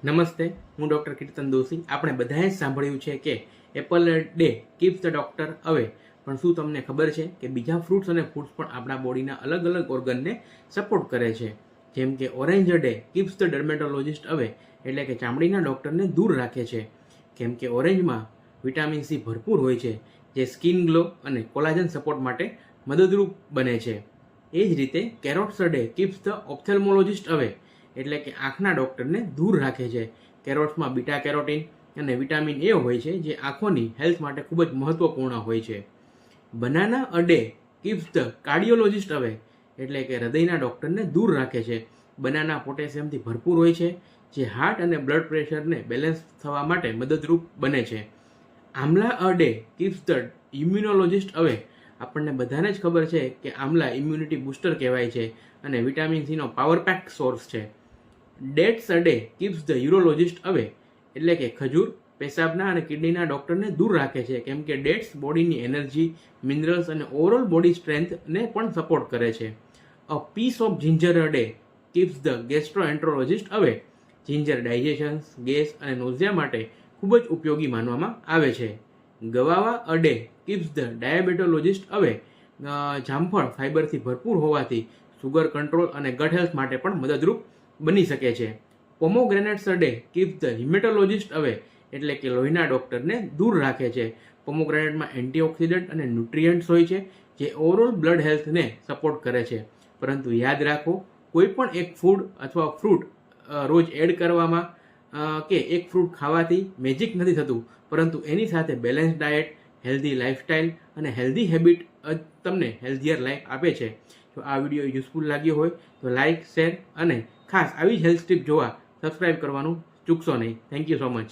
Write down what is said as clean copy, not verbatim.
નમસ્તે, હું ડૉક્ટર કીર્તન દોશી. આપણે બધાએ સાંભળ્યું છે કે Apple day keeps the doctor અવે. પણ શું તમને ખબર છે કે બીજા ફ્રૂટ્સ અને ફૂડ્સ પણ આપણા બોડીના અલગ અલગ ઓર્ગનને સપોર્ટ કરે છે? જેમ કે orange day keeps the dermatologist અવે, એટલે કે ચામડીના ડૉક્ટરને દૂર રાખે છે. કેમ કે ઓરેન્જમાં વિટામિન સી ભરપૂર હોય છે, જે સ્કિન ગ્લો અને કોલાજન સપોર્ટ માટે મદદરૂપ બને છે. એ જ રીતે કેરોટ્સ ડે કીપ્સ ધ ઓપ્થેલ્મોલોજિસ્ટ અવે, એટલે કે આંખના ડૉક્ટરને દૂર રાખે છે. કેરોટ્સમાં બીટા કેરોટીન અને વિટામિન એ હોય છે, જે આંખોની હેલ્થ માટે ખૂબ જ મહત્વપૂર્ણ હોય છે. Banana a day keeps the cardiologist અવે, એટલે કે હૃદયના ડૉક્ટરને દૂર રાખે છે. બનાના પોટેશિયમથી ભરપૂર હોય છે, જે હાર્ટ અને બ્લડ પ્રેશરને બેલેન્સ થવા માટે મદદરૂપ બને છે. Amla a day keeps the immunologist away. આપણને બધાને જ ખબર છે કે આમલા ઇમ્યુનિટી બૂસ્ટર કહેવાય છે અને વિટામિન સીનો પાવર પેક સોર્સ છે. Dates a day keeps the urologist અવે, એટલે કે ખજૂર પેશાબના અને કિડનીના ડૉક્ટરને દૂર રાખે છે. કેમ કે ડેટ્સ બોડીની એનર્જી, મિનરલ્સ અને ઓવરઓલ બોડી સ્ટ્રેન્થને પણ સપોર્ટ કરે છે. A piece of ginger a day keeps the gastroenterologist away. Ginger digestion, gas અને નોઝિયા માટે ખૂબ જ ઉપયોગી માનવામાં આવે છે. ગવાવા અ ડે કીપ્સ ધ ડાયાબેટોલોજિસ્ટ અવે. જામફળ ફાઇબરથી ભરપૂર હોવાથી સુગર કંટ્રોલ અને ગટ હેલ્થ માટે પણ મદદરૂપ બની શકે છે. પોમોગ્રેનેટ્સ અ ડે કીપ્સ ધ હિમેટોલોજિસ્ટ અવે, એટલે કે લોહીના ડૉક્ટરને દૂર રાખે છે. પોમોગ્રેનેટમાં એન્ટીઓક્સિડન્ટ અને ન્યુટ્રિયન્ટ્સ હોય છે, જે ઓવરઓલ બ્લડ હેલ્થને સપોર્ટ કરે છે. પરંતુ યાદ રાખો, કોઈ પણ એક ફૂડ અથવા ફ્રૂટ રોજ એડ કરવામાં કે એક ફ્રૂટ ખાવાથી મેજિક નથી થતું, પરંતુ એની સાથે બેલેન્સ ડાયટ, હેલ્ધી લાઇફસ્ટાઇલ અને હેલ્ધી હેબિટ તમને હેલ્ધીયર લાઈફ આપે છે. જો આ વિડીયો યુઝફુલ લાગ્યો હોય તો લાઇક, શેર અને ખાસ આવી જ હેલ્થ ટિપ જોવા સબસ્ક્રાઇબ કરવાનું ચૂકશો નહીં. Thank you so much.